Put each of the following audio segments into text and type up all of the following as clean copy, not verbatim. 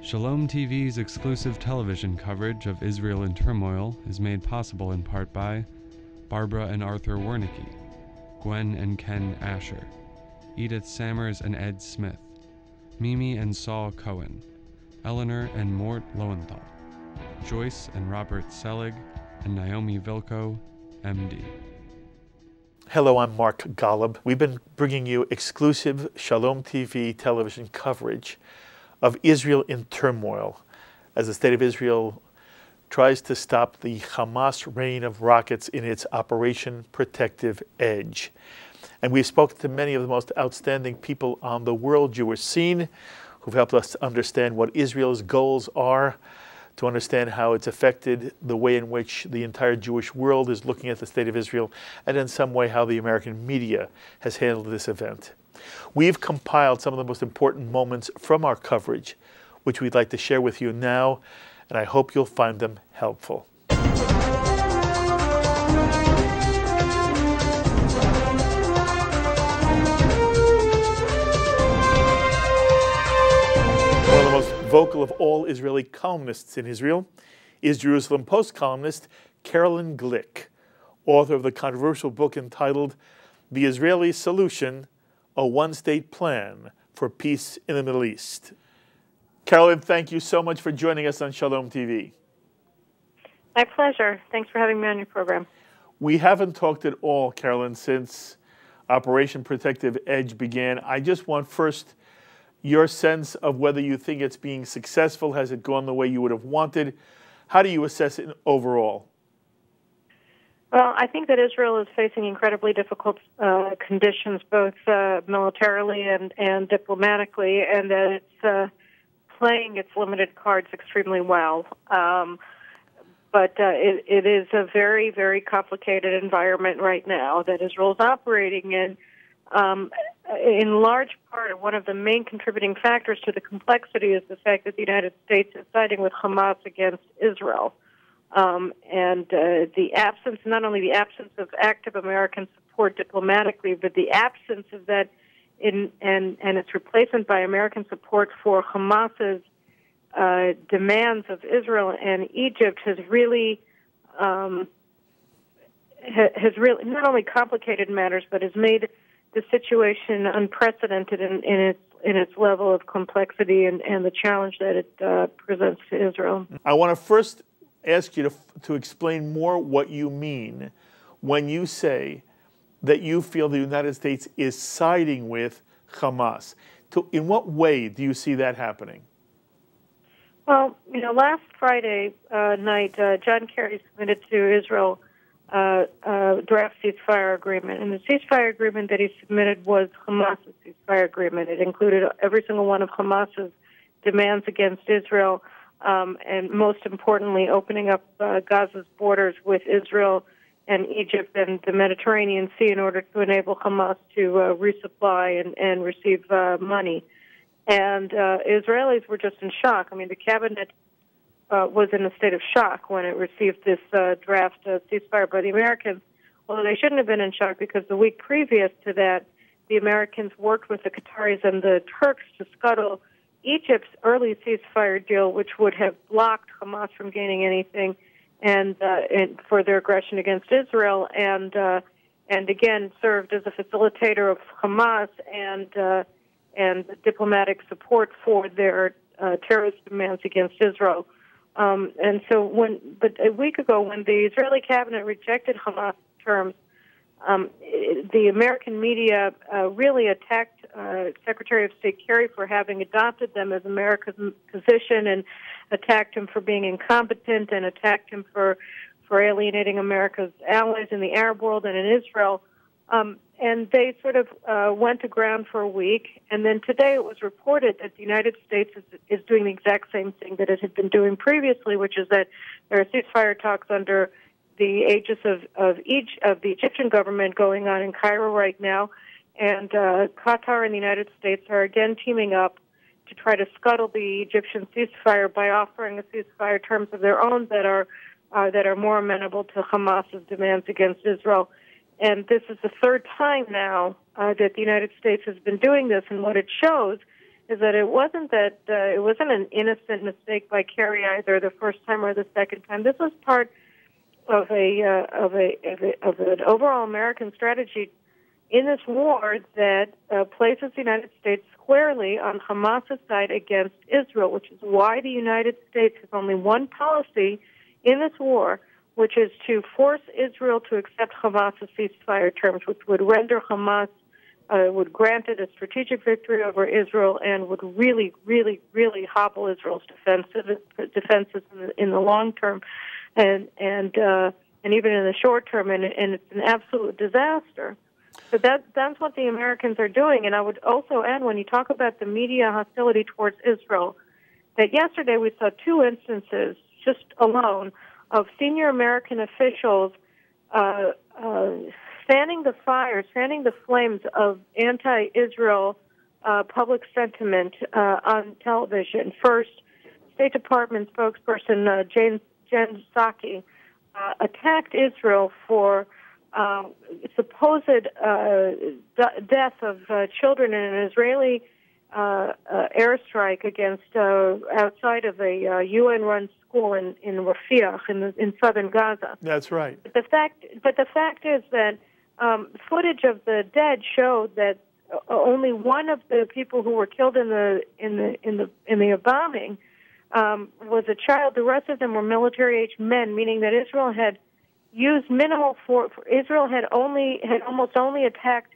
Shalom TV's exclusive television coverage of Israel in turmoil is made possible in part by Barbara and Arthur Wernicke, Gwen and Ken Asher, Edith Sammers and Ed Smith, Mimi and Saul Cohen, Eleanor and Mort Lowenthal, Joyce and Robert Selig, and Naomi Vilko, MD. Hello, I'm Mark Golub. We've been bringing you exclusive Shalom TV television coverage of Israel in turmoil as the state of Israel tries to stop the Hamas rain of rockets in its Operation Protective Edge. And we've spoken to many of the most outstanding people on the world Jewish scene who've helped us to understand what Israel's goals are, to understand how it's affected the way in which the entire Jewish world is looking at the state of Israel, and in some way how the American media has handled this event. We've compiled some of the most important moments from our coverage, which we'd like to share with you now, and I hope you'll find them helpful. One of the most vocal of all Israeli columnists in Israel is Jerusalem Post columnist Caroline Glick, author of the controversial book entitled The Israeli Solution, a One-State Plan for Peace in the Middle East. Caroline, thank you so much for joining us on Shalom TV. My pleasure. Thanks for having me on your program. We haven't talked at all, Caroline, since Operation Protective Edge began. I just want first your sense of whether you think it's being successful. Has it gone the way you would have wanted? How do you assess it overall? Well, I think that Israel is facing incredibly difficult conditions, both militarily and diplomatically, and that it's playing its limited cards extremely well. But it is a very, very complicated environment right now that Israel is operating in. In large part, one of the main contributing factors to the complexity is the fact that the United States is siding with Hamas against Israel. And the absence, not only the absence of active American support diplomatically, but the absence of that and its replacement by American support for Hamas's demands of Israel and Egypt has really not only complicated matters, but has made the situation unprecedented in its level of complexity and the challenge that it presents to Israel. I want to first ask you to explain more what you mean when you say that you feel the United States is siding with Hamas. In what way do you see that happening? Well, last Friday night, John Kerry submitted to Israel a draft ceasefire agreement, and the ceasefire agreement that he submitted was Hamas's ceasefire agreement. It included every single one of Hamas's demands against Israel, and most importantly, opening up Gaza's borders with Israel and Egypt and the Mediterranean Sea in order to enable Hamas to resupply and receive money. And Israelis were just in shock. I mean, the cabinet was in a state of shock when it received this draft ceasefire by the Americans, although they shouldn't have been in shock because the week previous to that, the Americans worked with the Qataris and the Turks to scuttle Egypt's early ceasefire deal, which would have blocked Hamas from gaining anything, and for their aggression against Israel, and again served as a facilitator of Hamas and diplomatic support for their terrorist demands against Israel. And so, but a week ago, when the Israeli cabinet rejected Hamas terms, the American media really attacked Secretary of State Kerry for having adopted them as America's position, and attacked him for being incompetent, and attacked him for alienating America's allies in the Arab world and in Israel. And they sort of went to ground for a week, and then today it was reported that the United States is doing the exact same thing that it had been doing previously, which is that there are ceasefire talks under the aegis of the Egyptian government going on in Cairo right now, and Qatar and the United States are again teaming up to try to scuttle the Egyptian ceasefire by offering a ceasefire terms of their own that are more amenable to Hamas's demands against Israel. And this is the third time now that the United States has been doing this, and what it shows is that it wasn't an innocent mistake by Kerry either the first time or the second time. This was part of an overall American strategy in this war that places the United States squarely on Hamas's side against Israel, which is why the United States has only one policy in this war, which is to force Israel to accept Hamas's ceasefire terms, which would render Hamas, would grant it a strategic victory over Israel and would really, really, really hobble Israel's defenses in the long term, and even in the short term, and it's an absolute disaster. So that's what the Americans are doing. And I would also add, when you talk about the media hostility towards Israel, that yesterday we saw two instances, just alone, of senior American officials fanning the flames of anti-Israel public sentiment on television. First, State Department spokesperson Jen Psaki attacked Israel for supposed death of children in an Israeli airstrike against outside of a UN-run school in Rafiah in southern Gaza. That's right. But the fact is that footage of the dead showed that only one of the people who were killed in the bombing was a child. The rest of them were military-aged men, meaning that Israel had used minimal force. Israel had almost only attacked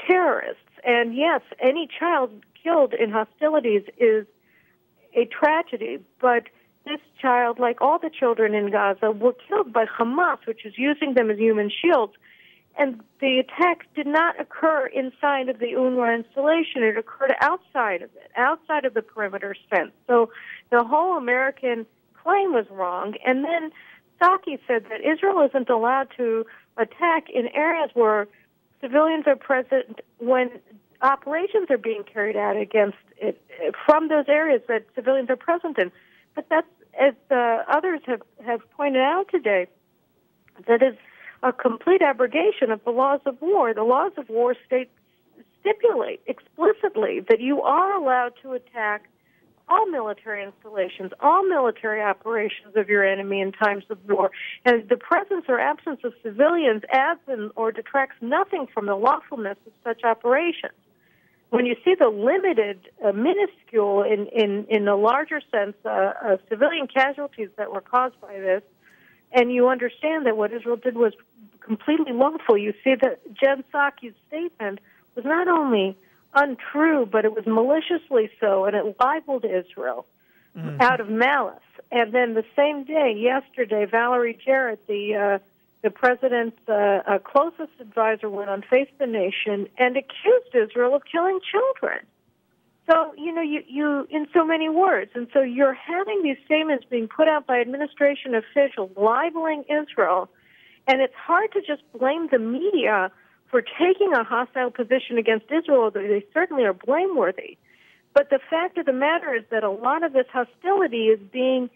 terrorists. And yes, any child killed in hostilities is a tragedy, but this child, like all the children in Gaza, were killed by Hamas, which is using them as human shields. And the attack did not occur inside of the UNRWA installation. It occurred outside of it, outside of the perimeter fence. So the whole American claim was wrong. And then Psaki said that Israel isn't allowed to attack in areas where civilians are present when operations are being carried out against it from those areas that civilians are present in. But that's, as others have pointed out today, that is a complete abrogation of the laws of war. The laws of war stipulate explicitly that you are allowed to attack all military installations, all military operations of your enemy in times of war. And the presence or absence of civilians adds or detracts nothing from the lawfulness of such operations. When you see the limited, minuscule, in a larger sense, civilian casualties that were caused by this, and you understand that what Israel did was completely lawful, you see that Jen Psaki's statement was not only untrue, but it was maliciously so, and it libeled Israel out of malice. And then the same day, yesterday, Valerie Jarrett, the president's closest advisor, went on Face the Nation and accused Israel of killing children. So, you in so many words. And so you're having these statements being put out by administration officials libeling Israel, and it's hard to just blame the media for taking a hostile position against Israel, although they certainly are blameworthy. But the fact of the matter is that a lot of this hostility is being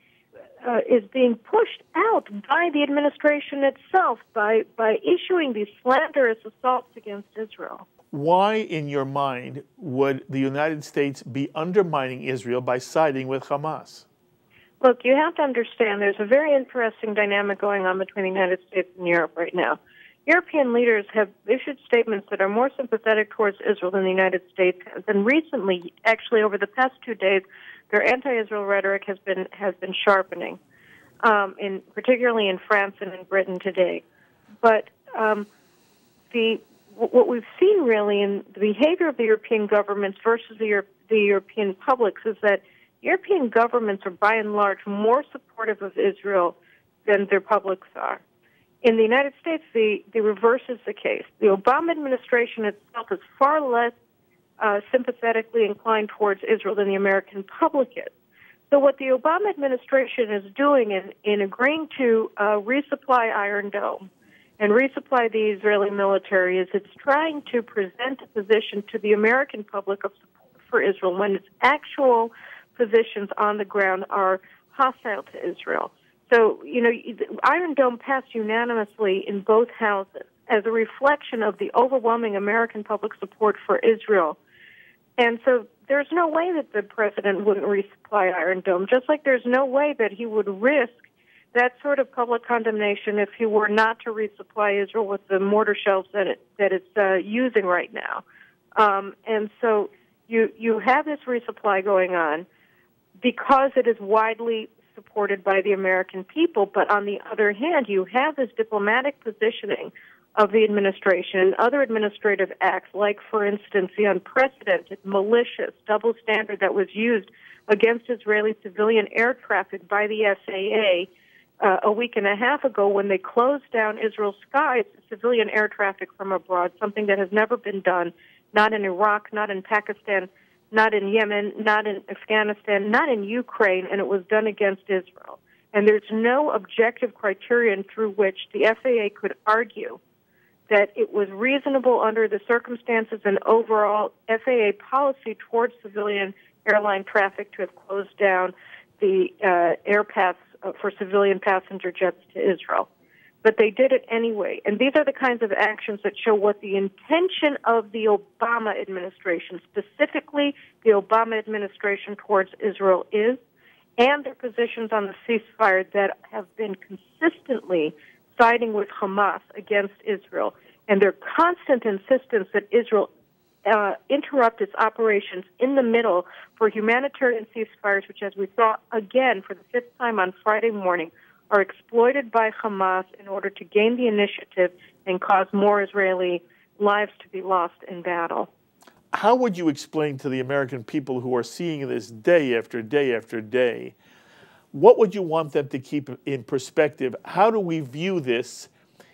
pushed out by the administration itself by issuing these slanderous assaults against Israel. Why, in your mind, would the United States be undermining Israel by siding with Hamas? Look, you have to understand there's a very interesting dynamic going on between the United States and Europe right now. European leaders have issued statements that are more sympathetic towards Israel than the United States has. And recently, actually over the past 2 days, their anti-Israel rhetoric has been sharpening, particularly in France and in Britain today. But what we've seen really in the behavior of the European governments versus the European publics is that European governments are by and large more supportive of Israel than their publics are. In the United States, the reverse is the case. The Obama administration itself is far less sympathetically inclined towards Israel than the American public is. So what the Obama administration is doing in agreeing to resupply Iron Dome and resupply the Israeli military is it's trying to present a position to the American public of support for Israel when its actual positions on the ground are hostile to Israel. So, Iron Dome passed unanimously in both houses as a reflection of the overwhelming American public support for Israel. And so there's no way that the president wouldn't resupply Iron Dome, just like there's no way that he would risk that sort of public condemnation if he were not to resupply Israel with the mortar shells that it's using right now. And so you have this resupply going on because it is widely supported by the American people, but on the other hand, you have this diplomatic positioning of the administration and other administrative acts, like, for instance, the unprecedented, malicious, double standard that was used against Israeli civilian air traffic by the FAA a week and a half ago when they closed down Israel's skies to civilian air traffic from abroad, something that has never been done, not in Iraq, not in Pakistan, not in Yemen, not in Afghanistan, not in Ukraine, and it was done against Israel. And there's no objective criterion through which the FAA could argue that it was reasonable under the circumstances and overall FAA policy towards civilian airline traffic to have closed down the air paths for civilian passenger jets to Israel. But they did it anyway. And these are the kinds of actions that show what the intention of the Obama administration, specifically the Obama administration towards Israel, is, and their positions on the ceasefire that have been consistently siding with Hamas against Israel, and their constant insistence that Israel interrupt its operations in the middle for humanitarian ceasefires, which, as we saw again for the fifth time on Friday morning, are exploited by Hamas in order to gain the initiative and cause more Israeli lives to be lost in battle. How would you explain to the American people who are seeing this day after day after day, what would you want them to keep in perspective? How do we view this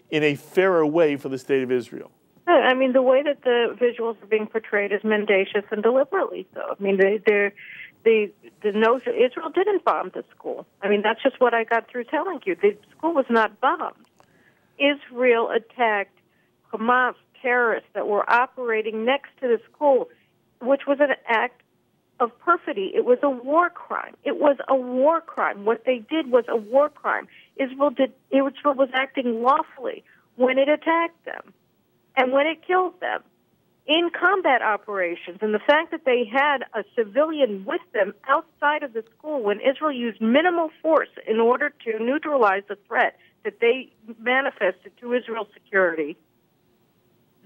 in a fairer way for the state of Israel? I mean, the way that the visuals are being portrayed is mendacious and deliberately so. I mean, the notion Israel didn't bomb the school. I mean, that's just what I got through telling you. The school was not bombed. Israel attacked Hamas terrorists that were operating next to the school, which was an act of perfidy. It was a war crime. It was a war crime. What they did was a war crime. Israel was acting lawfully when it attacked them and when it killed them in combat operations. And the fact that they had a civilian with them outside of the school when Israel used minimal force in order to neutralize the threat that they manifested to Israel's security,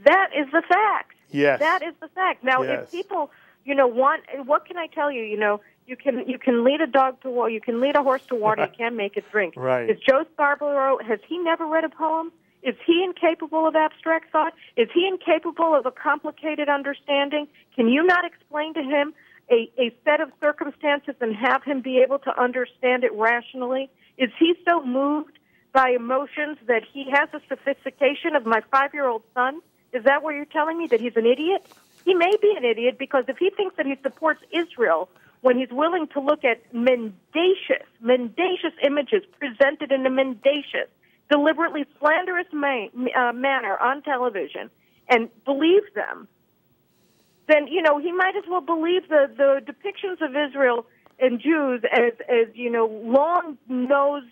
that is the fact. Yes. That is the fact. Now, yes. If people, want, what can I tell you? You can lead a dog to water, you can lead a horse to water, you can't make it drink. Right. Is Joe Scarborough, has he never read a poem? Is he incapable of abstract thought? Is he incapable of a complicated understanding? Can you not explain to him a set of circumstances and have him be able to understand it rationally? Is he so moved by emotions that he has the sophistication of my 5-year-old son? Is that what you're telling me, that he's an idiot? He may be an idiot because if he thinks that he supports Israel when he's willing to look at mendacious images presented in a mendacious, deliberately slanderous manner on television and believe them, then, he might as well believe the depictions of Israel and Jews as long-nosed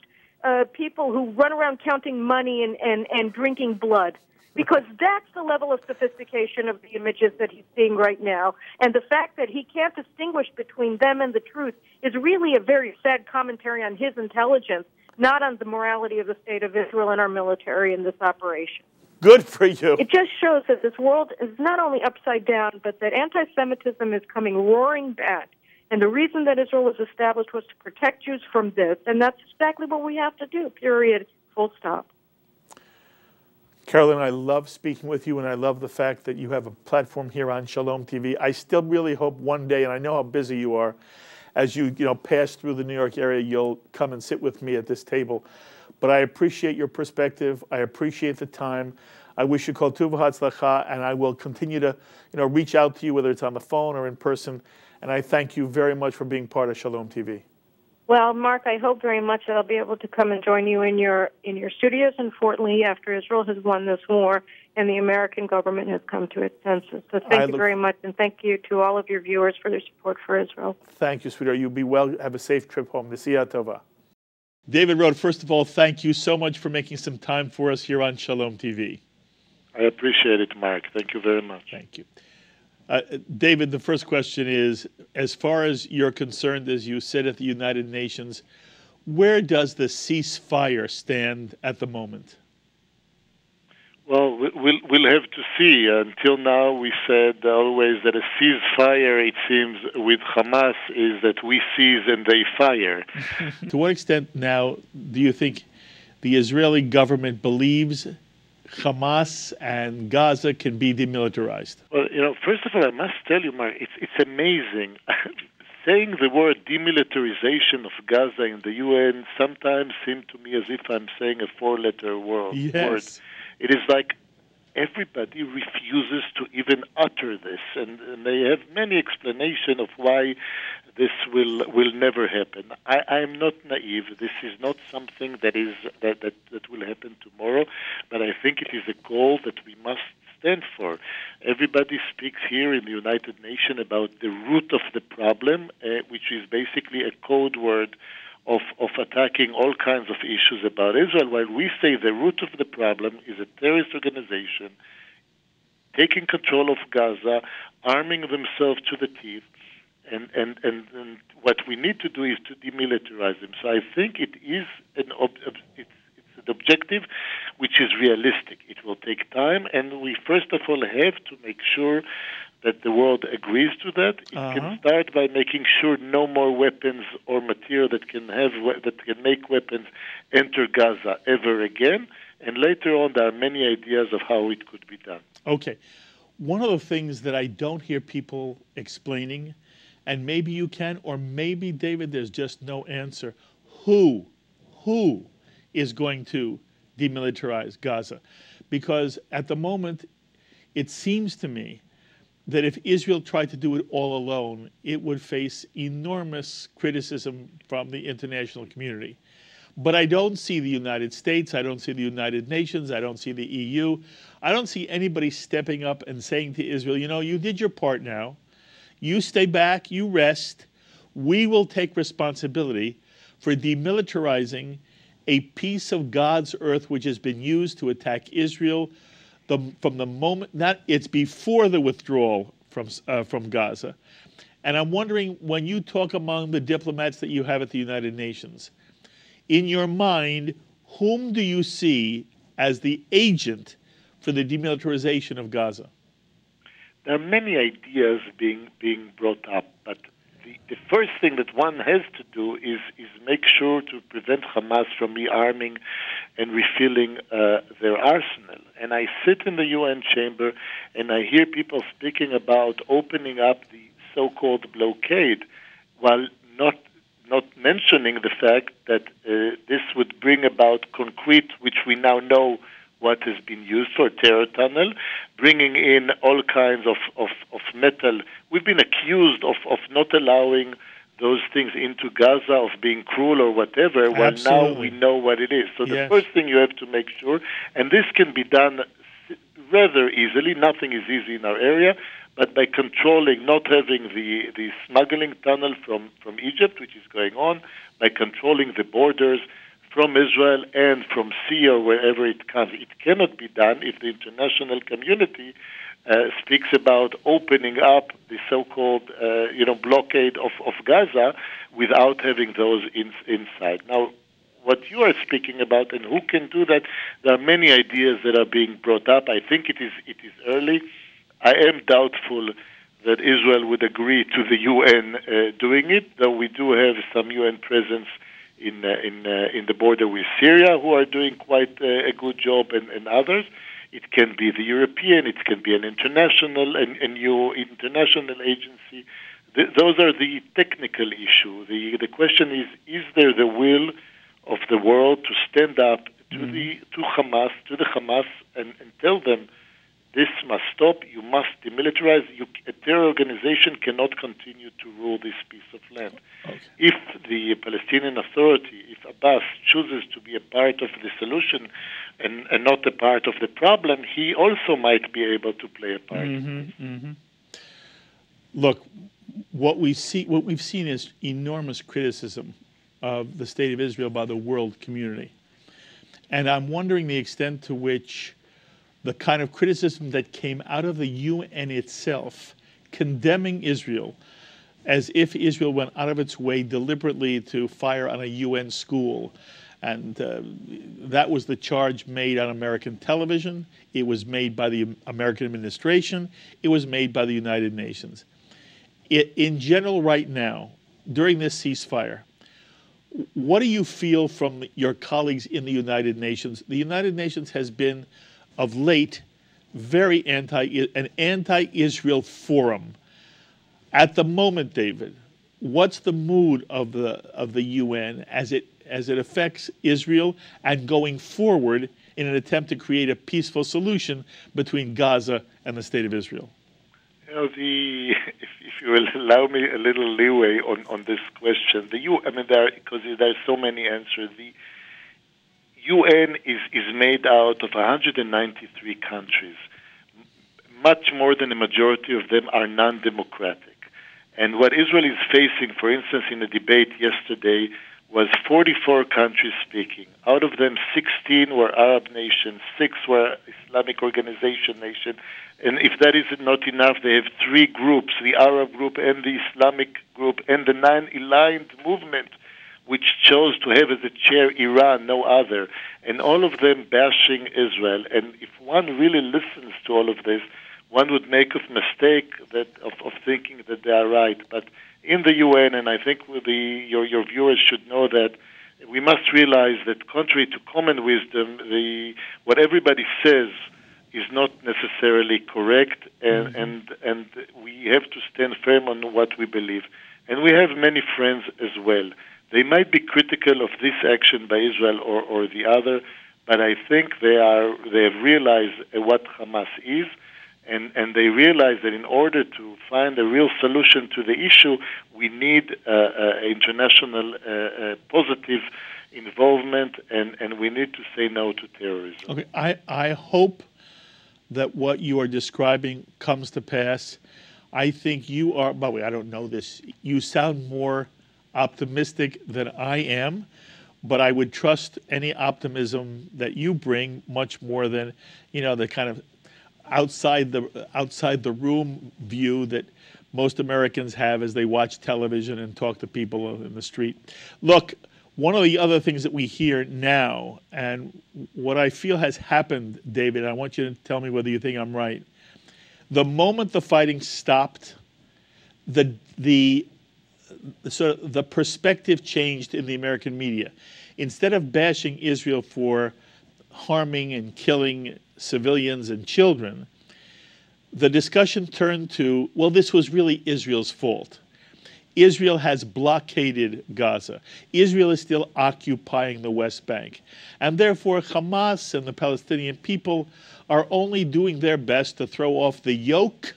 people who run around counting money and drinking blood. Because that's the level of sophistication of the images that he's seeing right now. And the fact that he can't distinguish between them and the truth is really a very sad commentary on his intelligence, not on the morality of the state of Israel and our military in this operation. Good for you. It just shows that this world is not only upside down, but that anti-Semitism is coming roaring back. And the reason that Israel was established was to protect Jews from this. And that's exactly what we have to do, period, full stop. Caroline, I love speaking with you, and I love the fact that you have a platform here on Shalom TV. I still really hope one day, and I know how busy you are, as you pass through the New York area, you'll come and sit with me at this table. But I appreciate your perspective. I appreciate the time. I wish you kol tuv v'hatzlacha, and I will continue to reach out to you, whether it's on the phone or in person. And I thank you very much for being part of Shalom TV. Well, Mark, I hope very much that I'll be able to come and join you in your studios in Fort Lee after Israel has won this war and the American government has come to its senses. So thank you very much, and thank you to all of your viewers for their support for Israel. Thank you, sweetheart. You be well. Have a safe trip home. Nesiya Tova. David wrote, first of all, thank you so much for making some time for us here on Shalom TV. I appreciate it, Mark. Thank you very much. Thank you. David, the first question is, as far as you're concerned, as you said at the United Nations, where does the ceasefire stand at the moment? Well, we'll have to see. Until now, we said always that a ceasefire, it seems, with Hamas is that we seize and they fire. To what extent now do you think the Israeli government believes Hamas and Gaza can be demilitarized? Well, first of all, I must tell you, Mark, it's amazing. Saying the word demilitarization of Gaza in the UN sometimes seems to me as if I'm saying a four-letter word. Yes. It is like everybody refuses to even utter this, and they have many explanations of why this will never happen. I am not naive. This is not something that will happen tomorrow, but I think it is a goal that we must stand for. Everybody speaks here in the United Nations about the root of the problem, which is basically a code word of attacking all kinds of issues about Israel, while we say the root of the problem is a terrorist organization taking control of Gaza, arming themselves to the teeth, and what we need to do is to demilitarize them. So I think it is an objective which is realistic. It will take time, and we first of all have to make sure that the world agrees to that. It can start by making sure no more weapons or material that can make weapons enter Gaza ever again. And later on, there are many ideas of how it could be done. Okay. One of the things that I don't hear people explaining, and maybe you can, or maybe, David, there's just no answer. Who is going to demilitarize Gaza? Because at the moment, it seems to me that if Israel tried to do it all alone, it would face enormous criticism from the international community. But I don't see the United States, I don't see the United Nations, I don't see the EU, I don't see anybody stepping up and saying to Israel, you did your part now, you stay back, you rest, we will take responsibility for demilitarizing a piece of God's earth which has been used to attack Israel from the moment, it's before the withdrawal from Gaza. And I'm wondering, when you talk among the diplomats that you have at the United Nations, in your mind, whom do you see as the agent for the demilitarization of Gaza? There are many ideas being brought up, but the first thing that one has to do is make sure to prevent Hamas from rearming and refilling their arsenal. And I sit in the UN chamber and I hear people speaking about opening up the so-called blockade, while not mentioning the fact that this would bring about concrete, which we now know what has been used for, terror tunnel, bringing in all kinds of metal. We've been accused of not allowing those things into Gaza, of being cruel or whatever, while now we know what it is. So the first thing you have to make sure, and this can be done rather easily, nothing is easy in our area, but by controlling, not having the smuggling tunnel from Egypt, which is going on, by controlling the borders from Israel and from sea or wherever it comes. It cannot be done if the international community speaks about opening up the so-called blockade of Gaza without having those inside. Now, what you are speaking about and who can do that, there are many ideas that are being brought up. I think it is early. I am doubtful that Israel would agree to the UN doing it, though we do have some UN presence in the border with Syria who are doing quite a good job, and others. It can be the European, it can be an international agency. Those are the technical issue. The question is there the will of the world to stand up to the Hamas and tell them, this must stop, you must demilitarize, a terror organization cannot continue to rule this piece of land. Okay. If the Palestinian Authority, if Abbas chooses to be a part of the solution and not a part of the problem, he also might be able to play a part. Look, what we've seen is enormous criticism of the state of Israel by the world community. And I'm wondering the extent to which the kind of criticism that came out of the UN itself condemning Israel as if Israel went out of its way deliberately to fire on a UN school. And that was the charge made on American television. It was made by the American administration. It was made by the United Nations. In general, right now, during this ceasefire, what do you feel from your colleagues in the United Nations? The United Nations has been, of late, very an anti-Israel forum. At the moment, David, what's the mood of the UN as it affects Israel and going forward in an attempt to create a peaceful solution between Gaza and the State of Israel? You know, if you will allow me a little leeway on this question, because there are so many answers. The UN is made out of 193 countries. Much more than a majority of them are non-democratic. And what Israel is facing, for instance, in a debate yesterday, was 44 countries speaking. Out of them, 16 were Arab nations, 6 were Islamic organization nation. And if that is not enough, they have 3 groups, the Arab group and the Islamic group and the non-aligned movement, which chose to have as a chair Iran, no other. And all of them bashing Israel. And if one really listens to all of this, one would make a mistake of thinking that they are right. But in the UN, and I think your viewers should know that, we must realize that contrary to common wisdom, what everybody says is not necessarily correct, and we have to stand firm on what we believe. And we have many friends as well. They might be critical of this action by Israel or the other, but I think they have realized what Hamas is. And they realize that in order to find a real solution to the issue, we need international positive involvement, and we need to say no to terrorism. Okay, I hope that what you are describing comes to pass. I think you are, by the way, I don't know this, you sound more optimistic than I am, but I would trust any optimism that you bring much more than, the kind of outside the room view that most Americans have as they watch television and talk to people in the street. Look, one of the other things that we hear now, and what I feel has happened, David, I want you to tell me whether you think I'm right. The moment the fighting stopped, the perspective changed in the American media. Instead of bashing Israel for harming and killing civilians and children, the discussion turned to, well, this was really Israel's fault. Israel has blockaded Gaza. Israel is still occupying the West Bank. And therefore, Hamas and the Palestinian people are only doing their best to throw off the yoke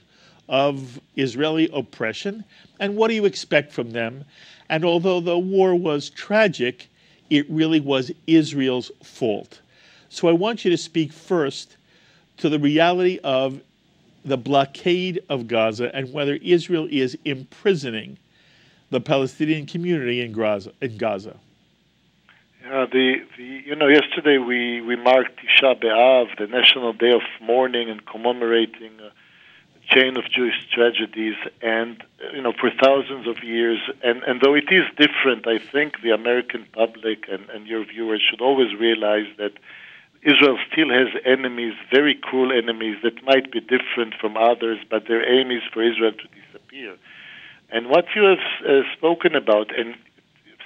of Israeli oppression. And what do you expect from them? And although the war was tragic, it really was Israel's fault. So I want you to speak first to the reality of the blockade of Gaza and whether Israel is imprisoning the Palestinian community in Gaza. Yesterday we marked Tisha B'Av, the National Day of Mourning and commemorating a chain of Jewish tragedies, and for thousands of years. And though it is different, I think the American public and your viewers should always realize that Israel still has enemies, very cruel enemies that might be different from others, but their aim is for Israel to disappear. And what you have spoken about, and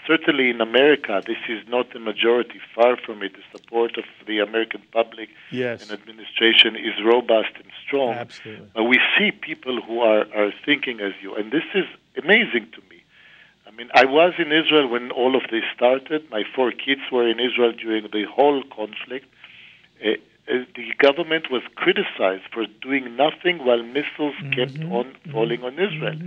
certainly in America, this is not the majority, far from it. The support of the American public and administration is robust and strong. Absolutely. But we see people who are thinking as you, and this is amazing to me. I mean, I was in Israel when all of this started. My 4 kids were in Israel during the whole conflict. The government was criticized for doing nothing while missiles kept on falling on Israel.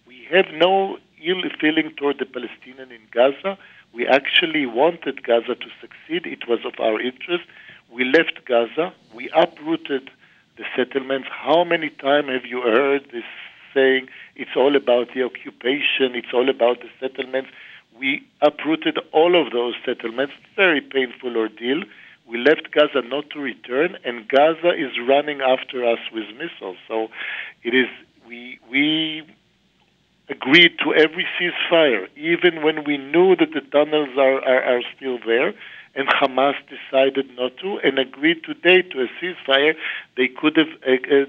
We have no ill feeling toward the Palestinians in Gaza. We actually wanted Gaza to succeed. It was of our interest. We left Gaza. We uprooted the settlements. How many times have you heard this saying, it's all about the occupation, it's all about the settlements? We uprooted all of those settlements. Very painful ordeal. We left Gaza not to return, and Gaza is running after us with missiles. So we agreed to every ceasefire, even when we knew that the tunnels are still there, and Hamas decided not to, and agreed today to a ceasefire they could have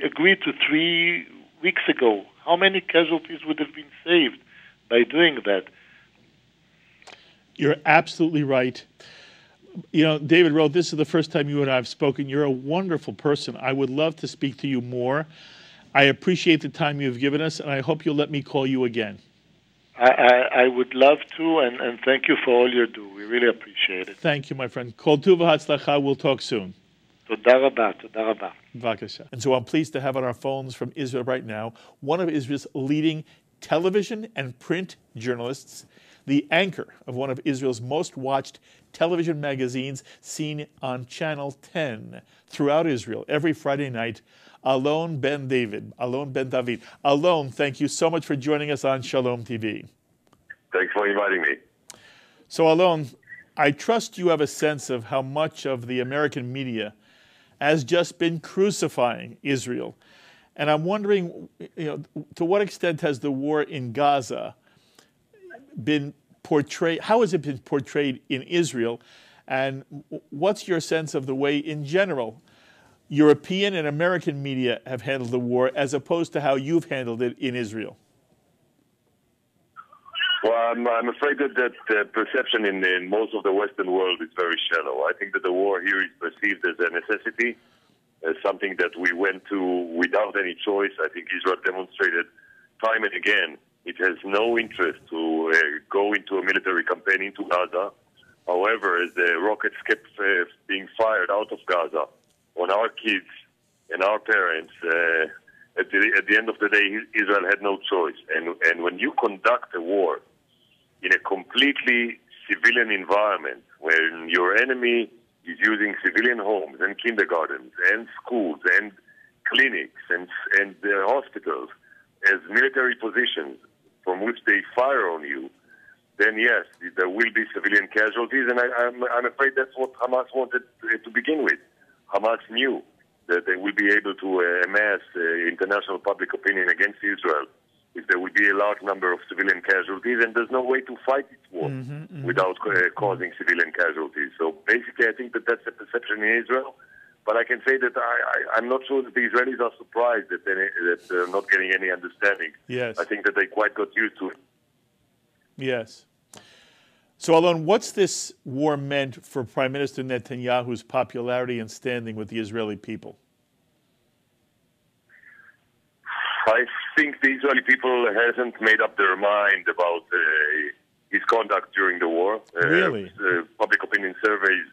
agreed to 3 weeks ago. How many casualties would have been saved by doing that? You're absolutely right. You know, David wrote, this is the first time you and I have spoken. You're a wonderful person. I would love to speak to you more. I appreciate the time you've given us, and I hope you'll let me call you again. I would love to, and thank you for all you do. We really appreciate it. Thank you, my friend. Kol tuv v'hatzlacha. We'll talk soon. Toda rabba, toda rabba. B'vakasha. And so I'm pleased to have on our phones from Israel right now one of Israel's leading television and print journalists, the anchor of one of Israel's most watched television magazines, seen on Channel 10 throughout Israel every Friday night, Alon Ben David. Alon Ben David. Alon, thank you so much for joining us on Shalom TV. Thanks for inviting me. So, Alon, I trust you have a sense of how much of the American media has just been crucifying Israel. And I'm wondering, to what extent has the war in Gaza been portrayed, how has it been portrayed in Israel? And what's your sense of the way, in general, European and American media have handled the war as opposed to how you've handled it in Israel? Well, I'm afraid that the perception in most of the Western world is very shallow. I think that the war here is perceived as a necessity, as something that we went to without any choice. I think Israel demonstrated time and again it has no interest to go into a military campaign into Gaza. However, as the rockets kept being fired out of Gaza on our kids and our parents, at the end of the day, Israel had no choice. And when you conduct a war in a completely civilian environment, when your enemy is using civilian homes and kindergartens and schools and clinics and hospitals as military positions from which they fire on you, then yes, there will be civilian casualties, and I'm afraid that's what Hamas wanted to begin with. Hamas knew that they will be able to amass international public opinion against Israel if there will be a large number of civilian casualties, and there's no way to fight this war without causing civilian casualties. So basically, I think that that's the perception in Israel. But I can say that I'm not sure that the Israelis are surprised that they're not getting any understanding. Yes. I think that they quite got used to it. Yes. So, Alon, what's this war meant for Prime Minister Netanyahu's popularity and standing with the Israeli people? I think the Israeli people hasn't made up their mind about his conduct during the war. Really? Public opinion surveys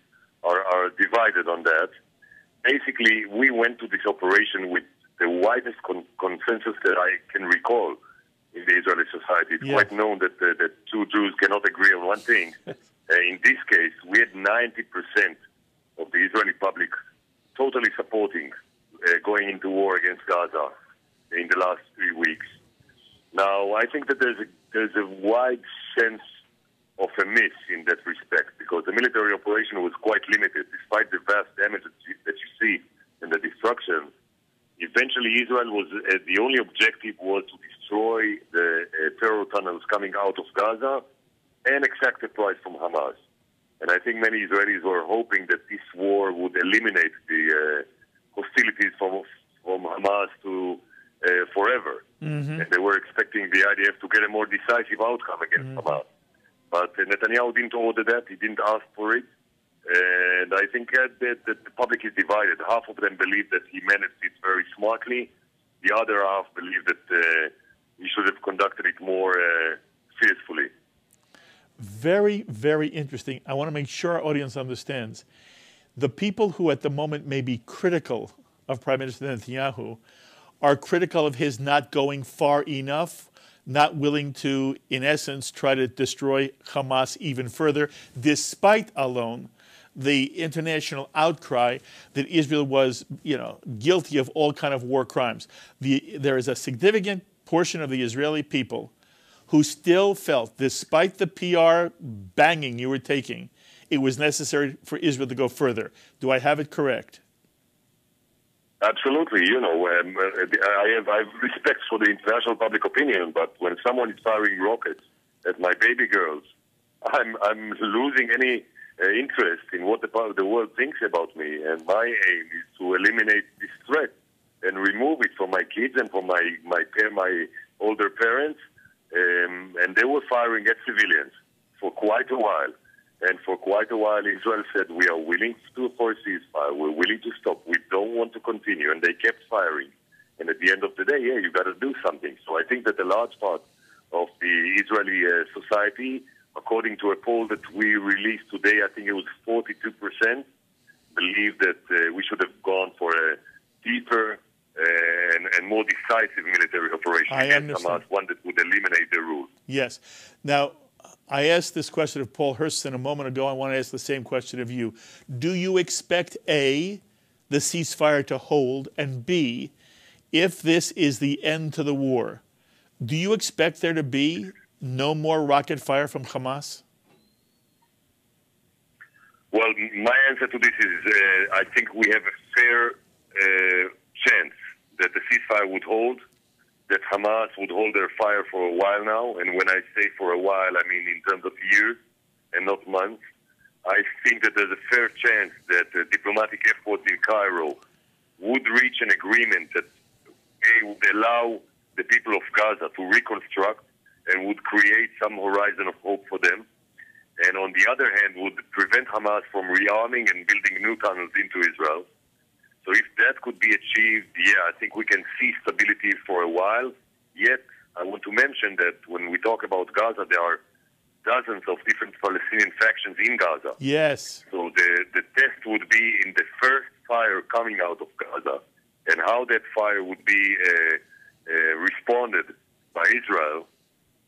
are divided on that. Basically, we went to this operation with the widest consensus that I can recall in the Israeli society. It's quite known that two Jews cannot agree on one thing. In this case, we had 90% of the Israeli public totally supporting going into war against Gaza in the last 3 weeks. Now, I think that there's a wide sense of a miss in that respect, because the military operation was quite limited, despite the vast damage that you see and the destruction. Eventually, Israel was the only objective was to destroy the terror tunnels coming out of Gaza and exact a price from Hamas. And I think many Israelis were hoping that this war would eliminate the hostilities from Hamas to forever. And they were expecting the IDF to get a more decisive outcome against Hamas. But Netanyahu didn't order that. He didn't ask for it. And I think that the public is divided. Half of them believe that he managed it very smartly. The other half believe that he should have conducted it more fiercely. Very, very interesting. I want to make sure our audience understands. The people who at the moment may be critical of Prime Minister Netanyahu are critical of his not going far enough, not willing to, in essence, try to destroy Hamas even further, despite, Alon, the international outcry that Israel was, guilty of all kind of war crimes. There is a significant portion of the Israeli people who still felt, despite the PR banging you were taking, it was necessary for Israel to go further. Do I have it correct? Absolutely. I have respect for the international public opinion, but when someone is firing rockets at my baby girls, I'm losing any interest in what the world thinks about me. And my aim is to eliminate this threat and remove it from my kids and from my older parents. And they were firing at civilians for quite a while. And for quite a while, Israel said, we are willing for a ceasefire. We're willing to stop. We don't want to continue. And they kept firing. And at the end of the day, you got to do something. So I think that a large part of the Israeli society, according to a poll that we released today, I think it was 42%, believe that we should have gone for a deeper and more decisive military operation against Hamas, one that would eliminate the rule. Yes. Now, I asked this question of Paul Hurston a moment ago. I want to ask the same question of you. Do you expect, A, the ceasefire to hold, and B, if this is the end to the war, do you expect there to be no more rocket fire from Hamas? Well, my answer to this is I think we have a fair chance that the ceasefire would hold, that Hamas would hold their fire for a while now. And when I say for a while, I mean in terms of years and not months. I think that there's a fair chance that diplomatic efforts in Cairo would reach an agreement that would allow the people of Gaza to reconstruct and would create some horizon of hope for them. And on the other hand, would prevent Hamas from rearming and building new tunnels into Israel. So if that could be achieved, I think we can see stability for a while. Yet, I want to mention that when we talk about Gaza, there are dozens of different Palestinian factions in Gaza. Yes. So the test would be in the first fire coming out of Gaza and how that fire would be responded by Israel.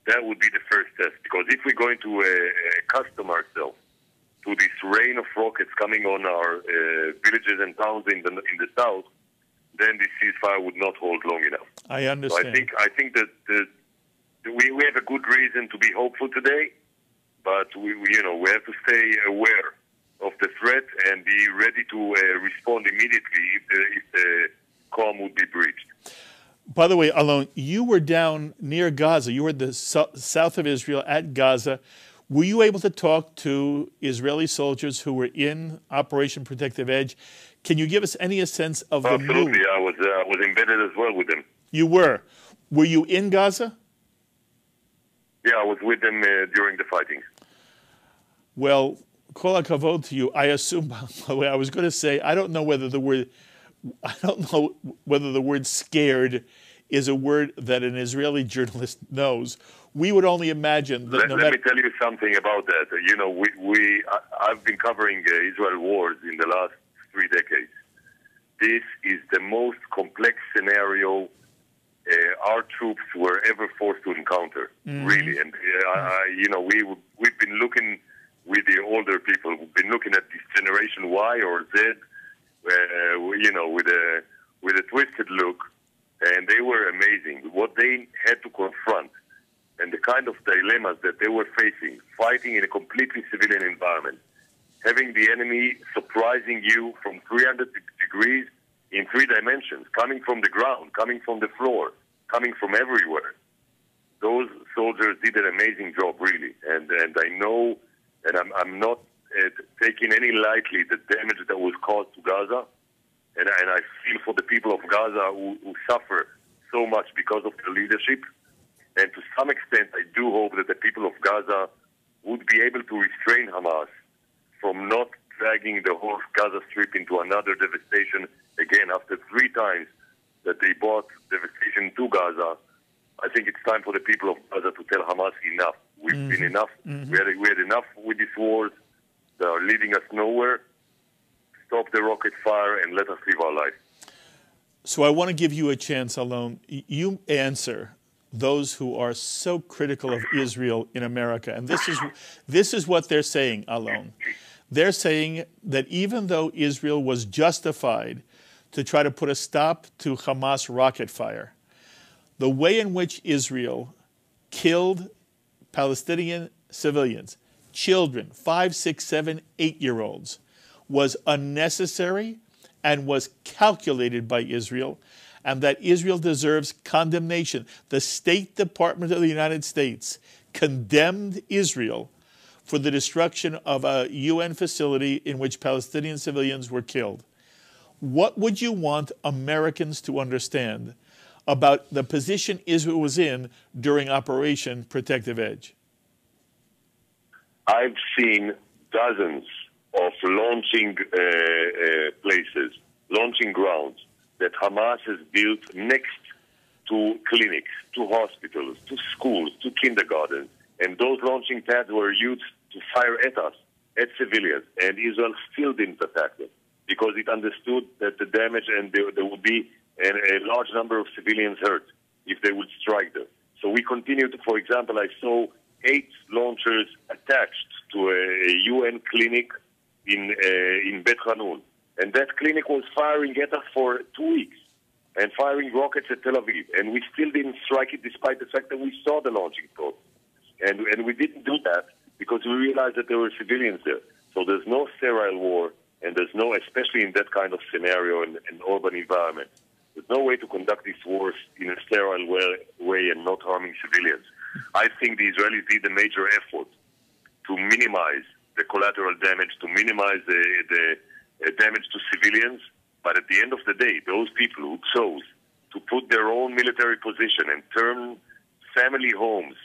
That would be the first test. Because if we're going to accustom ourselves to this rain of rockets coming on our villages and towns in the south, then this ceasefire would not hold long enough. I understand. So I think that we have a good reason to be hopeful today, but we have to stay aware of the threat and be ready to respond immediately if the calm would be breached. By the way, Alon, you were down near Gaza. You were in the south of Israel at Gaza. Were you able to talk to Israeli soldiers who were in Operation Protective Edge? Can you give us any sense of the mood? Absolutely. I was embedded as well with them. You were. Were you in Gaza? Yeah, I was with them during the fighting. Well, kol hakavod to you. I assume, by the way, I was going to say, I don't know whether the word scared is a word that an Israeli journalist knows. We would only imagine that Let me tell you something about that. I've been covering Israel wars in the last 3 decades. This is the most complex scenario our troops were ever forced to encounter, really. And, we've been looking with the older people, we've been looking at this Generation Y or Z, with a twisted look, and they were amazing. What they had to confront and the kind of dilemmas that they were facing, fighting in a completely civilian environment, having the enemy surprising you from 300 degrees in 3 dimensions, coming from the ground, coming from the floor, coming from everywhere. Those soldiers did an amazing job, really. And I know, and I'm not taking any lightly the damage that was caused to Gaza. And I feel for the people of Gaza who suffer so much because of the leadership. And to some extent, I do hope that the people of Gaza would be able to restrain Hamas from not dragging the whole Gaza Strip into another devastation again after 3 times that they brought devastation to Gaza. I think it's time for the people of Gaza to tell Hamas enough. We've been enough. We had enough with these wars that are leading us nowhere. Stop the rocket fire and let us live our life. So I want to give you a chance, Alon. You answer those who are so critical of Israel in America. And this is what they're saying, Alon. They're saying that even though Israel was justified to try to put a stop to Hamas rocket fire, the way in which Israel killed Palestinian civilians, children, 5, 6, 7, 8-year-olds, was unnecessary and was calculated by Israel, and that Israel deserves condemnation. The State Department of the United States condemned Israel for the destruction of a UN facility in which Palestinian civilians were killed. What would you want Americans to understand about the position Israel was in during Operation Protective Edge? I've seen dozens of launching places, launching grounds that Hamas has built next to clinics, to hospitals, to schools, to kindergartens. And those launching pads were used to fire at us, at civilians. And Israel still didn't attack them because it understood that the damage and there would be a large number of civilians hurt if they would strike them. So we continued. For example, I saw 8 launchers attached to a UN clinic in Bet Hanun. And that clinic was firing at us for 2 weeks and firing rockets at Tel Aviv. And we still didn't strike it despite the fact that we saw the launching pod. And we didn't do that because we realized that there were civilians there. So there's no sterile war, and there's no, especially in that kind of scenario in an urban environment, there's no way to conduct these wars in a sterile way and not harming civilians. I think the Israelis did a major effort to minimize the collateral damage, to minimize the damage to civilians. But at the end of the day, those people who chose to put their own military position and turn family homes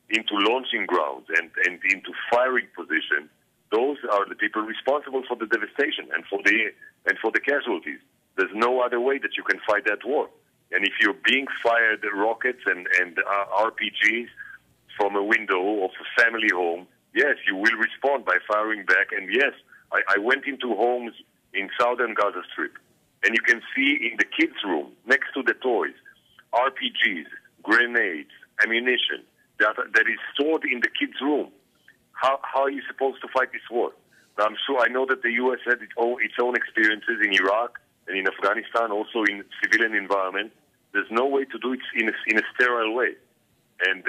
into launching grounds and into firing position, those are the people responsible for the devastation and for the casualties. There's no other way that you can fight that war. And if you're being fired rockets and RPGs from a window of a family home, yes, you will respond by firing back. And yes, I went into homes in southern Gaza Strip, and you can see in the kids' room, next to the toys, RPGs, grenades, ammunition that is stored in the kids' room. How are you supposed to fight this war? Now, I know that the U.S. had its own experiences in Iraq and in Afghanistan, also in civilian environment. There's no way to do it in a sterile way. And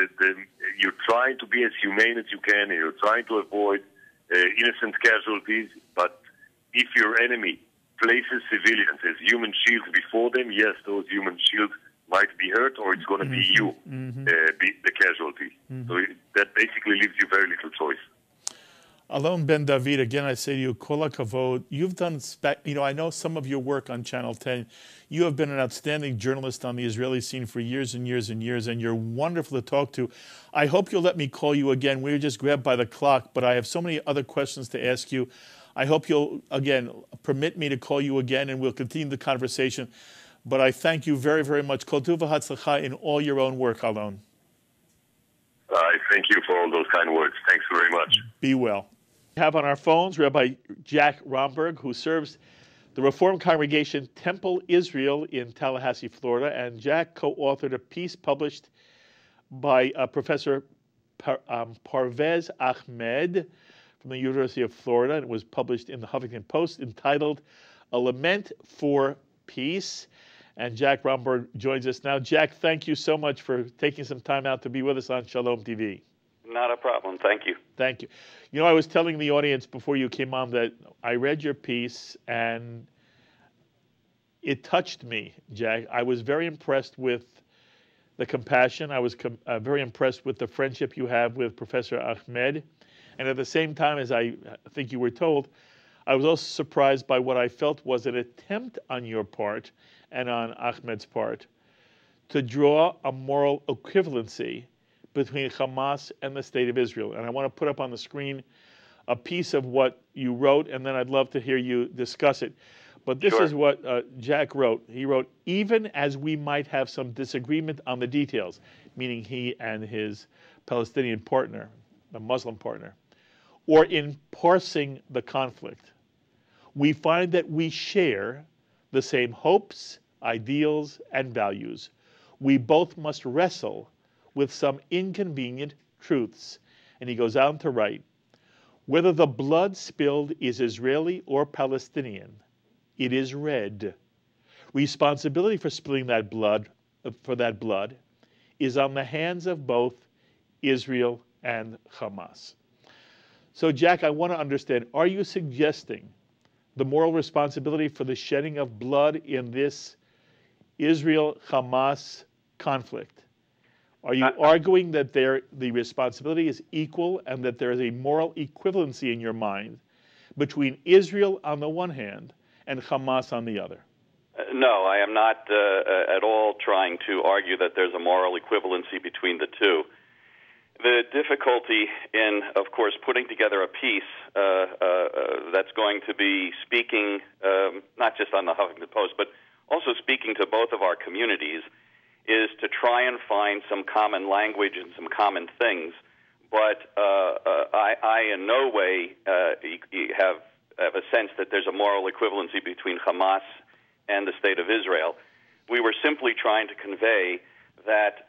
you're trying to be as humane as you can, and you're trying to avoid innocent casualties. But if your enemy places civilians as human shields before them, yes, those human shields might be hurt, or it's going to be you, the casualty. So that basically leaves you very little choice. Alon Ben David, again, I say to you, kol hakavod. You've done, I know some of your work on Channel 10. You have been an outstanding journalist on the Israeli scene for years and years and years, and you're wonderful to talk to. I hope you'll let me call you again. We were just grabbed by the clock, but I have so many other questions to ask you. I hope you'll, again, permit me to call you again, and we'll continue the conversation. But I thank you very, very much. Kol tuv v'hatzlacha in all your own work, Alon. I thank you for all those kind words. Thanks very much. Be well. We have on our phones Rabbi Jack Bromberg, who serves the Reform Congregation Temple Israel in Tallahassee, Florida. And Jack co-authored a piece published by Professor Parvez Ahmed from the University of Florida. And it was published in the Huffington Post entitled A Lament for Peace. And Jack Bromberg joins us now. Jack, thank you so much for taking some time out to be with us on Shalom TV. Not a problem. Thank you. Thank you. You know, I was telling the audience before you came on that I read your piece and it touched me, Jack. I was very impressed with the compassion. I was very impressed with the friendship you have with Professor Ahmed. And at the same time, as I think you were told, I was also surprised by what I felt was an attempt on your part and on Ahmed's part to draw a moral equivalency between Hamas and the State of Israel. And I want to put up on the screen a piece of what you wrote, and then I'd love to hear you discuss it. But this is what Jack wrote. He wrote, even as we might have some disagreement on the details, meaning he and his Palestinian partner, the Muslim partner, or in parsing the conflict, we find that we share the same hopes, ideals, and values. We both must wrestle with some inconvenient truths. And he goes on to write, whether the blood spilled is Israeli or Palestinian, it is red. Responsibility for spilling that blood, is on the hands of both Israel and Hamas. So, Jack, I want to understand, are you suggesting the moral responsibility for the shedding of blood in this Israel-Hamas conflict? Are you arguing that the responsibility is equal and that there is a moral equivalency in your mind between Israel on the one hand and Hamas on the other? No, I am not at all trying to argue that there's a moral equivalency between the two. The difficulty in, of course, putting together a piece that's going to be speaking not just on the Huffington Post, but also speaking to both of our communities, is to try and find some common language and some common things. But I in no way have a sense that there's a moral equivalency between Hamas and the State of Israel. We were simply trying to convey that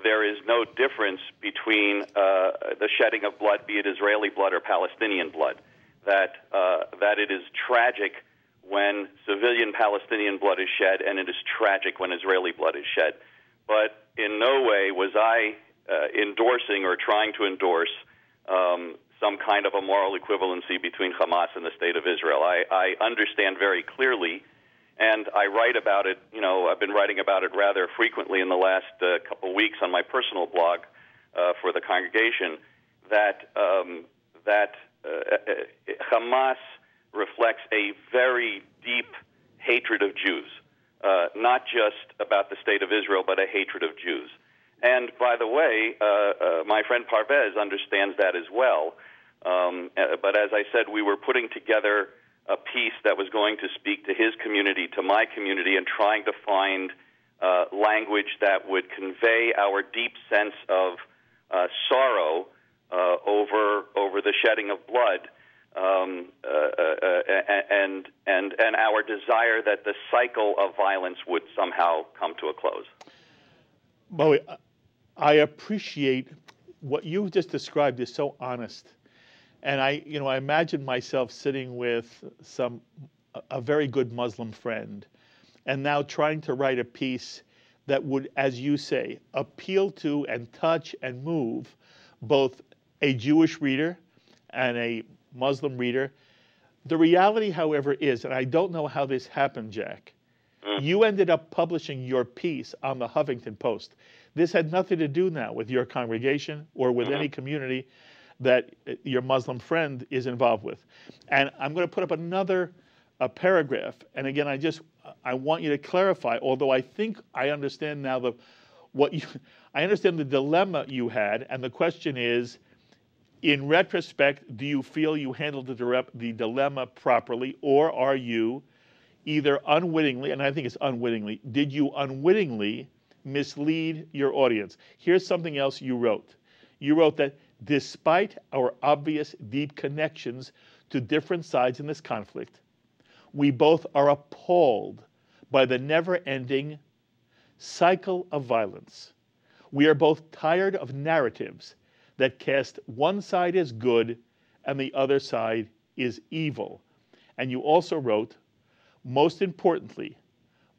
there is no difference between the shedding of blood, be it Israeli blood or Palestinian blood, that it is tragic when civilian Palestinian blood is shed, and it is tragic when Israeli blood is shed. But in no way was I endorsing or trying to endorse some kind of a moral equivalency between Hamas and the State of Israel. I understand very clearly, and I write about it. You know, I've been writing about it rather frequently in the last couple weeks on my personal blog for the congregation, that Hamas reflects a very deep hatred of Jews, not just about the State of Israel, but a hatred of Jews. And by the way, my friend Parvez understands that as well. But as I said, we were putting together a piece that was going to speak to his community, to my community, and trying to find language that would convey our deep sense of sorrow over the shedding of blood, and our desire that the cycle of violence would somehow come to a close. Bowie, I appreciate what you've just described is so honest. And I imagine myself sitting with a very good Muslim friend, and now trying to write a piece that would, as you say, appeal to and touch and move both a Jewish reader and a Muslim reader. The reality, however, is, and I don't know how this happened, Jack, you ended up publishing your piece on the Huffington Post. This had nothing to do now with your congregation or with any community that your Muslim friend is involved with. And I'm going to put up another paragraph. And again, I want you to clarify, although I think I understand now I understand the dilemma you had, and the question is, in retrospect, do you feel you handled the dilemma properly, or are you either unwittingly, and I think it's unwittingly, did you unwittingly mislead your audience? Here's something else you wrote. You wrote that despite our obvious deep connections to different sides in this conflict, we both are appalled by the never-ending cycle of violence. We are both tired of narratives that cast one side as good and the other side is evil. And you also wrote, most importantly,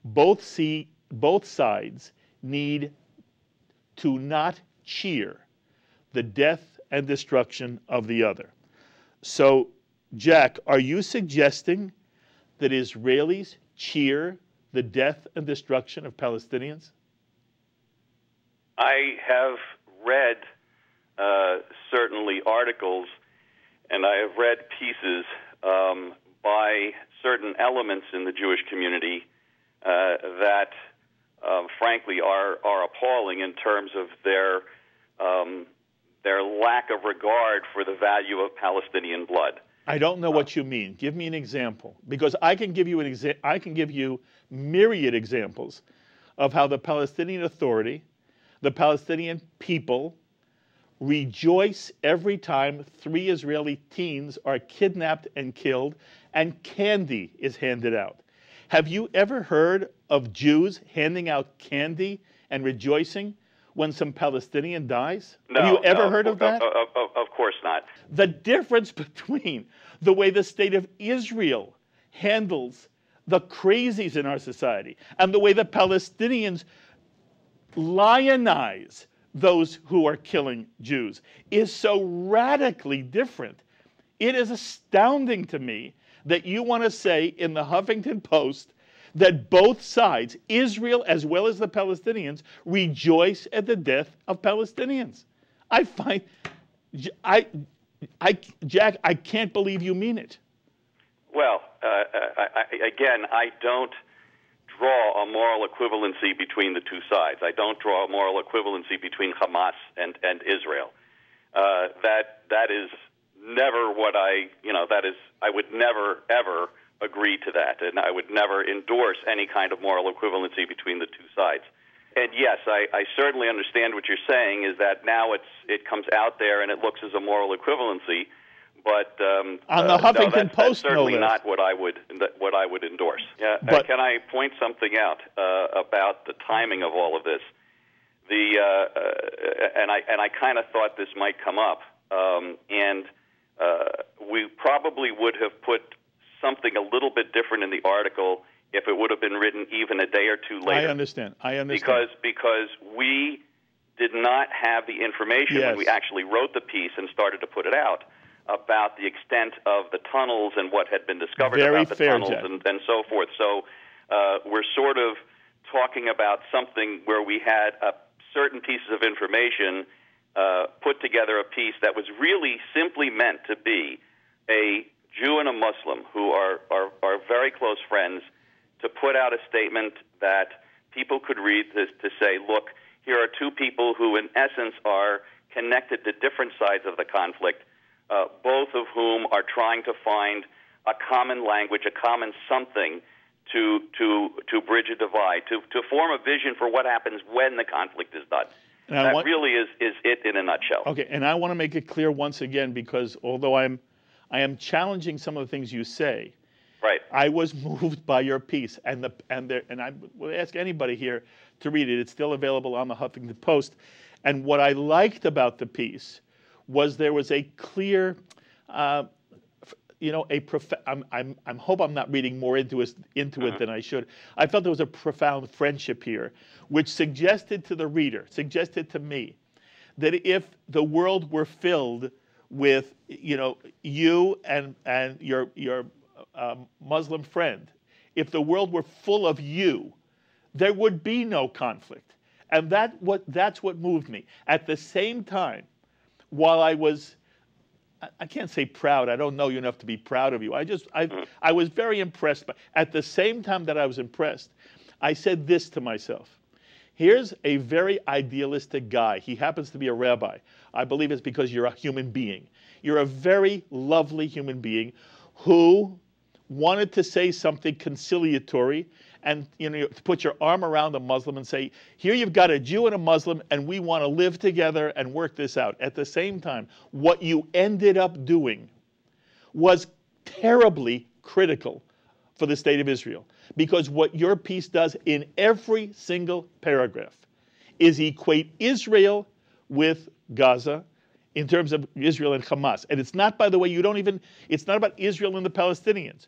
both sides need to not cheer the death and destruction of the other. So, Jack, are you suggesting that Israelis cheer the death and destruction of Palestinians? I have read certainly articles, and I have read pieces by certain elements in the Jewish community that, frankly, are appalling in terms of their lack of regard for the value of Palestinian blood. I don't know what you mean. Give me an example, because I can give you I can give you myriad examples of how the Palestinian Authority, the Palestinian people, rejoice every time 3 Israeli teens are kidnapped and killed, and candy is handed out. Have you ever heard of Jews handing out candy and rejoicing when some Palestinian dies? No, have you ever heard of that? Of course not. The difference between the way the State of Israel handles the crazies in our society and the way the Palestinians lionize those who are killing Jews is so radically different. It is astounding to me that you want to say in the Huffington Post that both sides, Israel as well as the Palestinians, rejoice at the death of Palestinians. I find, Jack, I can't believe you mean it. Well, again, I don't draw a moral equivalency between the two sides. I don't draw a moral equivalency between Hamas and Israel. That is never what I would never, ever agree to that, and I would never endorse any kind of moral equivalency between the two sides. And yes, I certainly understand what you're saying, is that now it comes out there and it looks as a moral equivalency, but on the Huffington Post, that's certainly not what I would endorse. Yeah, but, can I point something out about the timing of all of this? And I kind of thought this might come up, and we probably would have put something a little bit different in the article if it would have been written even a day or two later. I understand. Because we did not have the information when we actually wrote the piece and started to put it out about the extent of the tunnels and what had been discovered about the tunnels and so forth. So we're sort of talking about something where we had certain pieces of information put together a piece that was really simply meant to be a Jew and a Muslim who are very close friends, to put out a statement that people could read to say, look, here are two people who in essence are connected to different sides of the conflict, both of whom are trying to find a common language, a common something to bridge a divide, to form a vision for what happens when the conflict is done. That really is it in a nutshell. Okay, and I want to make it clear once again, because although I am challenging some of the things you say, right, I was moved by your piece, and I will ask anybody here to read it. It's still available on the Huffington Post. And what I liked about the piece was there was a clear, I hope I'm not reading more into it than I should. I felt there was a profound friendship here, which suggested to the reader, suggested to me, that if the world were filled with, you and your Muslim friend, if the world were full of you, there would be no conflict. And that's what moved me. At the same time, while I was, I can't say proud, I don't know you enough to be proud of you. I was very impressed. But at the same time that I was impressed, I said this to myself. Here's a very idealistic guy. He happens to be a rabbi. I believe it's because you're a human being. You're a very lovely human being who wanted to say something conciliatory and to put your arm around a Muslim and say, here you've got a Jew and a Muslim, and we want to live together and work this out. At the same time, what you ended up doing was terribly critical for the state of Israel, because what your piece does in every single paragraph is equate Israel with Gaza in terms of Israel and Hamas. And it's not, by the way, it's not about Israel and the Palestinians.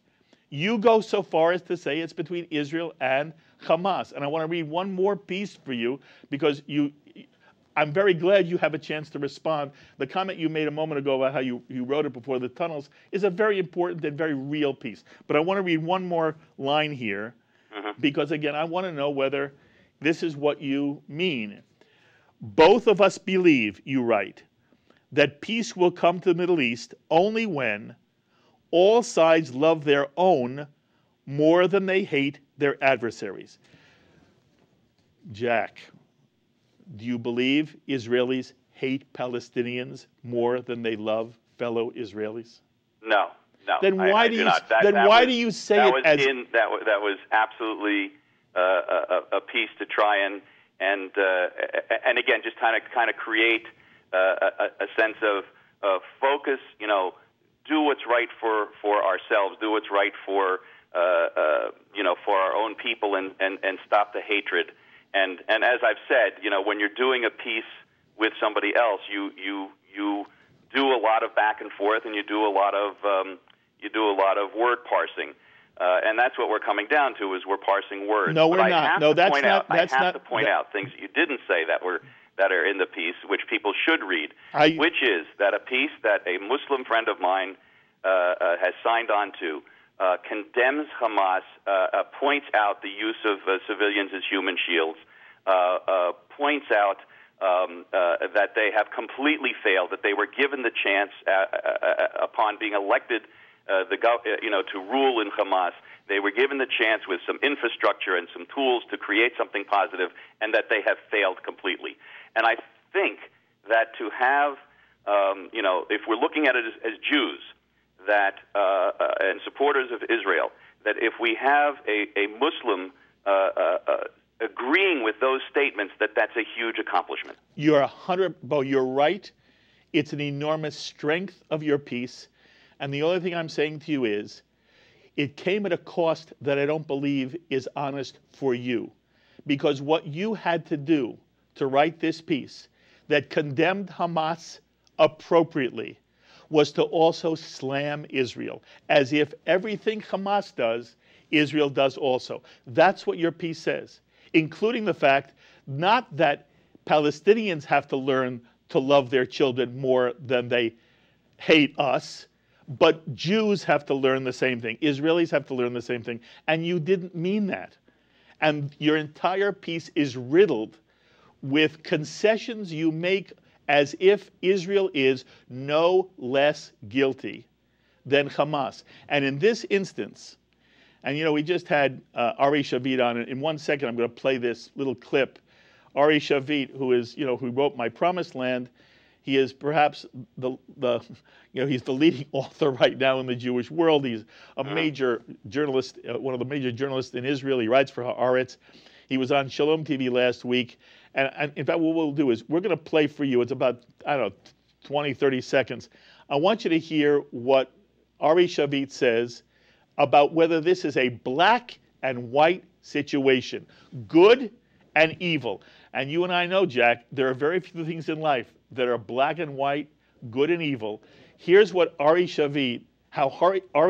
You go so far as to say it's between Israel and Hamas. And I want to read one more piece for you, because I'm very glad you have a chance to respond. The comment you made a moment ago about how you wrote it before the tunnels is a very important and very real piece. But I want to read one more line here, because again, I want to know whether this is what you mean. Both of us believe, you write, that peace will come to the Middle East only when all sides love their own more than they hate their adversaries. Jack, do you believe Israelis hate Palestinians more than they love fellow Israelis? No. Then why do you say it as that was absolutely a piece to try and again just kind of create a sense of focus. Do what's right for ourselves. Do what's right for for our own people, and stop the hatred. And as I've said, when you're doing a piece with somebody else, you do a lot of back and forth, and you do a lot of word parsing. And that's what we're coming down to, is we're parsing words. No, we're not. I have to point out things that you didn't say that are in the piece, which people should read, which is that a piece that a Muslim friend of mine has signed on to, condemns Hamas, points out the use of civilians as human shields, points out that they have completely failed, that they were given the chance upon being elected to rule in Hamas. They were given the chance with some infrastructure and some tools to create something positive, and that they have failed completely. And I think that to have, if we're looking at it as Jews, that and supporters of Israel, that if we have a Muslim agreeing with those statements, that's a huge accomplishment. You're you're right. It's an enormous strength of your piece. And the only thing I'm saying to you is, it came at a cost that I don't believe is honest for you. Because what you had to do to write this piece that condemned Hamas appropriately was to also slam Israel, as if everything Hamas does, Israel does also. That's what your piece says, including the fact not that Palestinians have to learn to love their children more than they hate us, but Jews have to learn the same thing. Israelis have to learn the same thing. And you didn't mean that. And your entire piece is riddled with concessions you make as if Israel is no less guilty than Hamas. And in this instance, and we just had Ari Shavit on it. In 1 second, I'm going to play this little clip. Ari Shavit, who wrote My Promised Land, he is perhaps he's the leading author right now in the Jewish world. He's a major journalist, one of the major journalists in Israel. He writes for Haaretz. He was on Shalom TV last week. And in fact, what we'll do is we're going to play for you. It's about, 20, 30 seconds. I want you to hear what Ari Shavit says about whether this is a black and white situation, good and evil. And you and I know, Jack, there are very few things in life that are black and white, good and evil. Here's what how Ari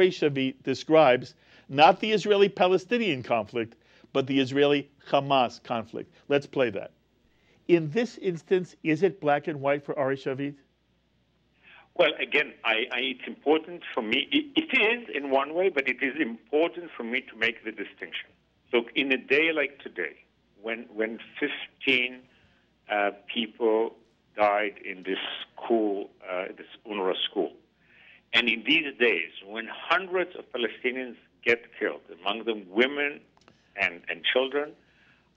Shavit describes not the Israeli-Palestinian conflict, but the Israeli-Hamas conflict. Let's play that. In this instance, is it black and white for Ari Shavit? Well, again, it's important for me. It is in one way, but it is important for me to make the distinction. So in a day like today, when 15 people died in this school, this UNRWA school, and in these days, when hundreds of Palestinians get killed, among them women and children,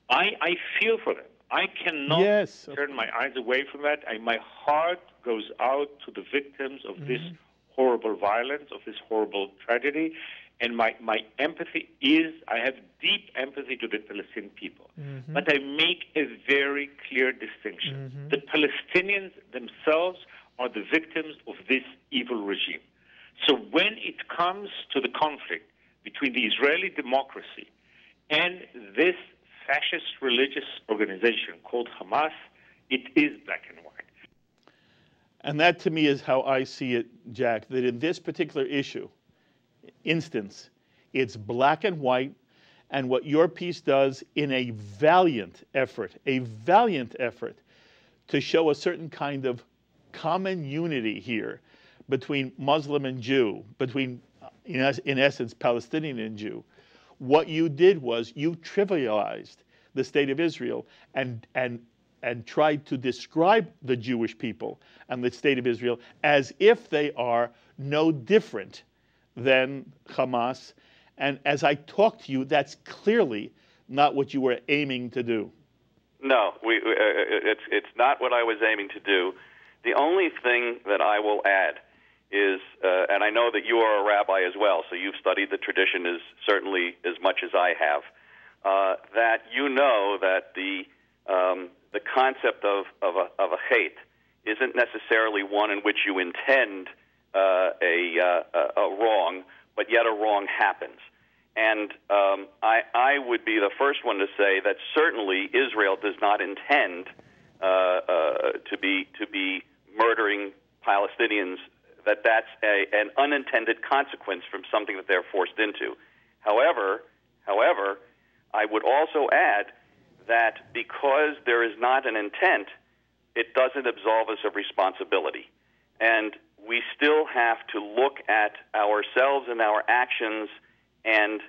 I feel for them. I cannot turn my eyes away from that. My heart goes out to the victims of this horrible violence, of this horrible tragedy. And my empathy is, I have deep empathy to the Palestinian people. But I make a very clear distinction. The Palestinians themselves are the victims of this evil regime. So when it comes to the conflict between the Israeli democracy and this fascist religious organization called Hamas, it is black and white. And that to me is how I see it, Jack, that in this particular instance, it's black and white, and what your piece does in a valiant effort to show a certain kind of common unity here between Muslim and Jew, between, in essence, Palestinian and Jew. What you did was you trivialized the state of Israel and tried to describe the Jewish people and the state of Israel as if they are no different than Hamas. And as I talk to you, that's clearly not what you were aiming to do. No, it's not what I was aiming to do. The only thing that I will add is, and I know that you are a rabbi as well, so you've studied the tradition certainly as much as I have, that you know that the concept of a hate isn't necessarily one in which you intend a wrong, but yet a wrong happens. And I would be the first one to say that certainly Israel does not intend to be murdering Palestinians, that's an unintended consequence from something that they're forced into. However, I would also add that because there is not an intent, it doesn't absolve us of responsibility. And we still have to look at ourselves and our actions and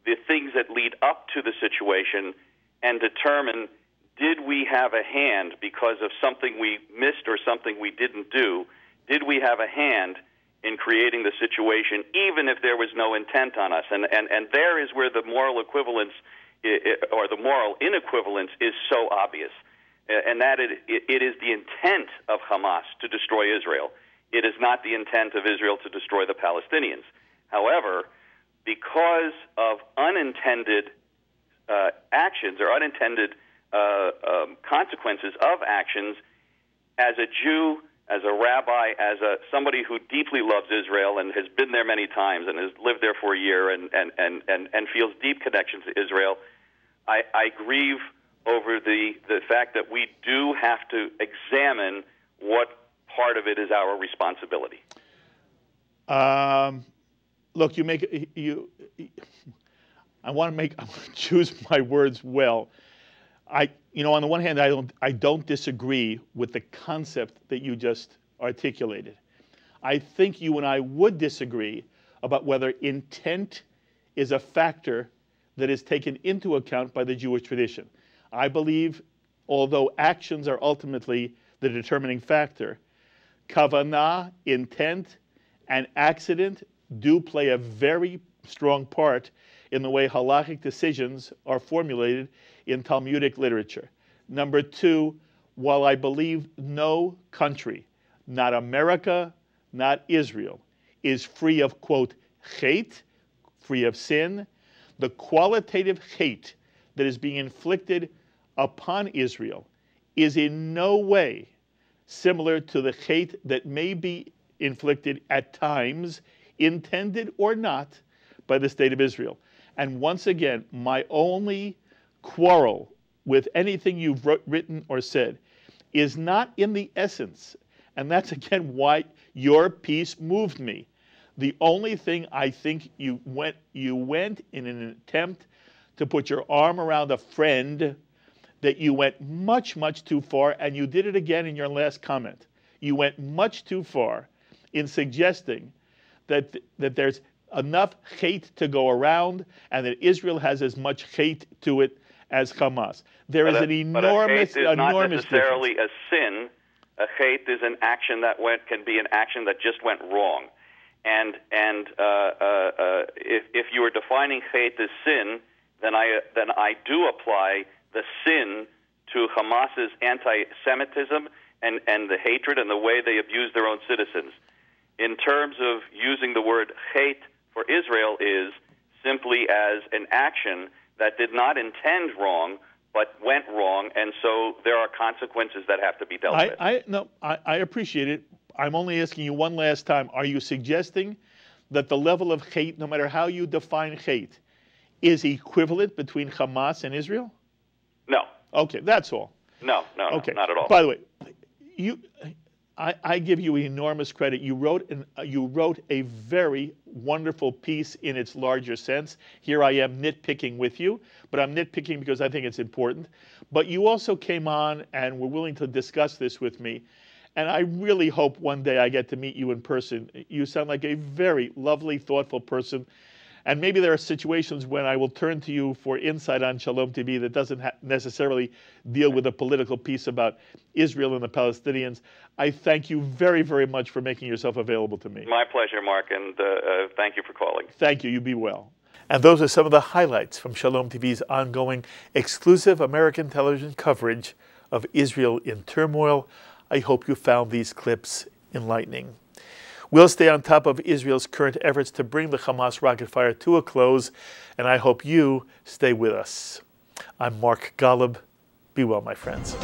the things that lead up to the situation and determine, did we have a hand because of something we missed or something we didn't do? Did we have a hand in creating the situation, even if there was no intent on us? And there is where the moral equivalence or the moral inequivalence is so obvious, and that it is the intent of Hamas to destroy Israel. It is not the intent of Israel to destroy the Palestinians. However, because of unintended actions or unintended consequences of actions, as a Jew, as a rabbi, as somebody who deeply loves Israel and has been there many times and has lived there for a year and feels deep connection to Israel, I grieve over the fact that we do have to examine what part of it is our responsibility. Look, I want to choose my words well. On the one hand, I don't disagree with the concept that you just articulated. I think you and I would disagree about whether intent is a factor that is taken into account by the Jewish tradition. I believe, although actions are ultimately the determining factor, kavanah, intent, and accident do play a very strong part in the way halachic decisions are formulated in Talmudic literature. Number two, while I believe no country, not America, not Israel, is free of, quote, hate, free of sin, the qualitative hate that is being inflicted upon Israel is in no way similar to the hate that may be inflicted at times, intended or not, by the state of Israel. And once again, my only quarrel with anything you've written or said is not in the essence, and that's again why your piece moved me. The only thing I think you went in an attempt to put your arm around a friend, that you went much, much too far, and you did it again in your last comment. You went much too far in suggesting that there's enough hate to go around and that Israel has as much hate to it as Hamas. There is an enormous, but a hate is not necessarily difference. a sin. A hate is an action that can be an action that just went wrong. And if you are defining hate as sin, then I do apply the sin to Hamas's anti-Semitism and the hatred and the way they abuse their own citizens. In terms of using the word hate for Israel is simply as an action that did not intend wrong, but went wrong, and so there are consequences that have to be dealt with. I appreciate it. I'm only asking you one last time. Are you suggesting that the level of hate, no matter how you define hate, is equivalent between Hamas and Israel? No. Okay, that's all. No, okay. Not at all. By the way, I give you enormous credit. You wrote a very wonderful piece in its larger sense. Here I am nitpicking with you, but I'm nitpicking because I think it's important. But you also came on and were willing to discuss this with me. And I really hope one day I get to meet you in person. You sound like a very lovely, thoughtful person. And maybe there are situations when I will turn to you for insight on Shalom TV that doesn't necessarily deal with a political piece about Israel and the Palestinians. I thank you very, very much for making yourself available to me. My pleasure, Mark, and thank you for calling. Thank you. You be well. And those are some of the highlights from Shalom TV's ongoing exclusive American television coverage of Israel in turmoil. I hope you found these clips enlightening. We'll stay on top of Israel's current efforts to bring the Hamas rocket fire to a close, and I hope you stay with us. I'm Mark Golub. Be well, my friends.